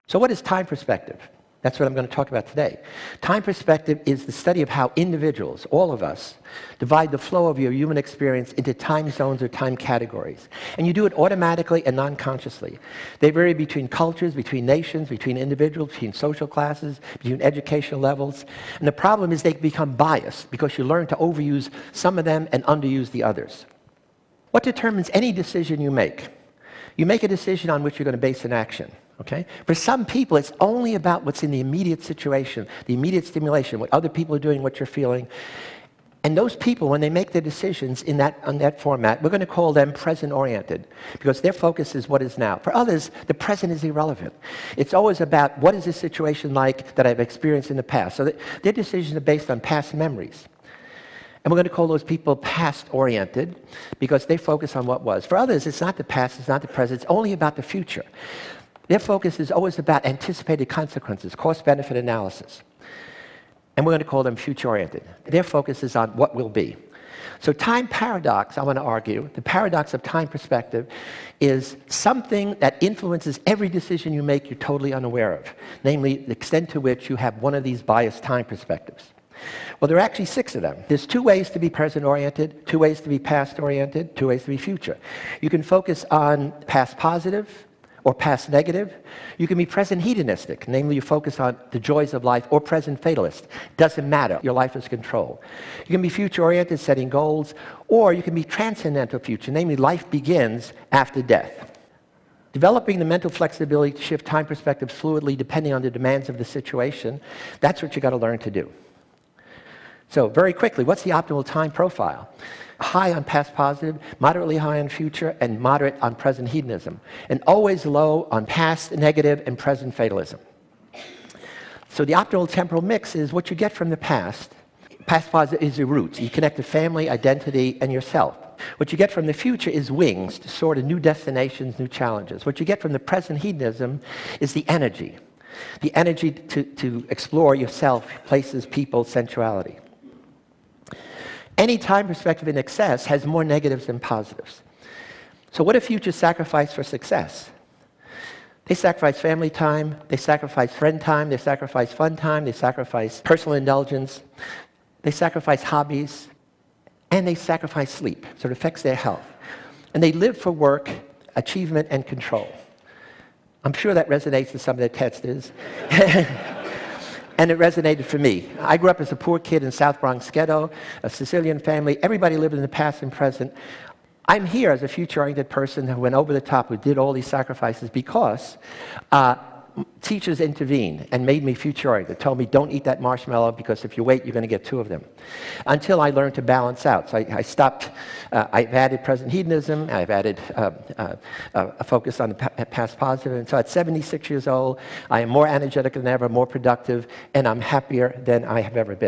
So what is time perspective? That's what I'm going to talk about today. Time perspective is the study of how individuals, all of us, divide the flow of your human experience into time zones or time categories. And you do it automatically and non-consciously. They vary between cultures, between nations, between individuals, between social classes, between educational levels. And the problem is they become biased because you learn to overuse some of them and underuse the others. What determines any decision you make? You make a decision on which you're going to base an action. Okay? For some people, it's only about what's in the immediate situation, the immediate stimulation, what other people are doing, what you're feeling. And those people, when they make their decisions on that format, we're going to call them present-oriented, because their focus is what is now. For others, the present is irrelevant. It's always about what is this situation like that I've experienced in the past. So their decisions are based on past memories. And we're going to call those people past-oriented, because they focus on what was. For others, it's not the past, it's not the present, it's only about the future. Their focus is always about anticipated consequences, cost-benefit analysis. And we're going to call them future-oriented. Their focus is on what will be. So time paradox, I want to argue, the paradox of time perspective is something that influences every decision you make you're totally unaware of, namely the extent to which you have one of these biased time perspectives. Well, there are actually 6 of them. There's 2 ways to be present-oriented, 2 ways to be past-oriented, 2 ways to be future. You can focus on past positive, or past negative. You can be present hedonistic, namely you focus on the joys of life, or present fatalist. Doesn't matter, your life is control. You can be future-oriented, setting goals, or you can be transcendental future, namely life begins after death. Developing the mental flexibility to shift time perspectives fluidly depending on the demands of the situation, that's what you got to learn to do. So very quickly, what's the optimal time profile? High on past positive, moderately high on future, and moderate on present hedonism. And always low on past negative and present fatalism. So the optimal temporal mix is what you get from the past. Past positive is your roots. You connect to family, identity, and yourself. What you get from the future is wings to soar to new destinations, new challenges. What you get from the present hedonism is the energy to explore yourself, places, people, sensuality. Any time perspective in excess has more negatives than positives. So what do futures sacrifice for success? They sacrifice family time, they sacrifice friend time, they sacrifice fun time, they sacrifice personal indulgence, they sacrifice hobbies, and they sacrifice sleep, so it affects their health. And they live for work, achievement, and control. I'm sure that resonates with some of the testers. And it resonated for me. I grew up as a poor kid in South Bronx ghetto, a Sicilian family. Everybody lived in the past and present. I'm here as a future-oriented person who went over the top, who did all these sacrifices because teachers intervened and made me future-oriented. Told me, don't eat that marshmallow because if you wait, you're going to get 2 of them. Until I learned to balance out. So I stopped. I've added present hedonism. I've added a focus on the past positive. And so at 76 years old, I am more energetic than ever, more productive, and I'm happier than I have ever been.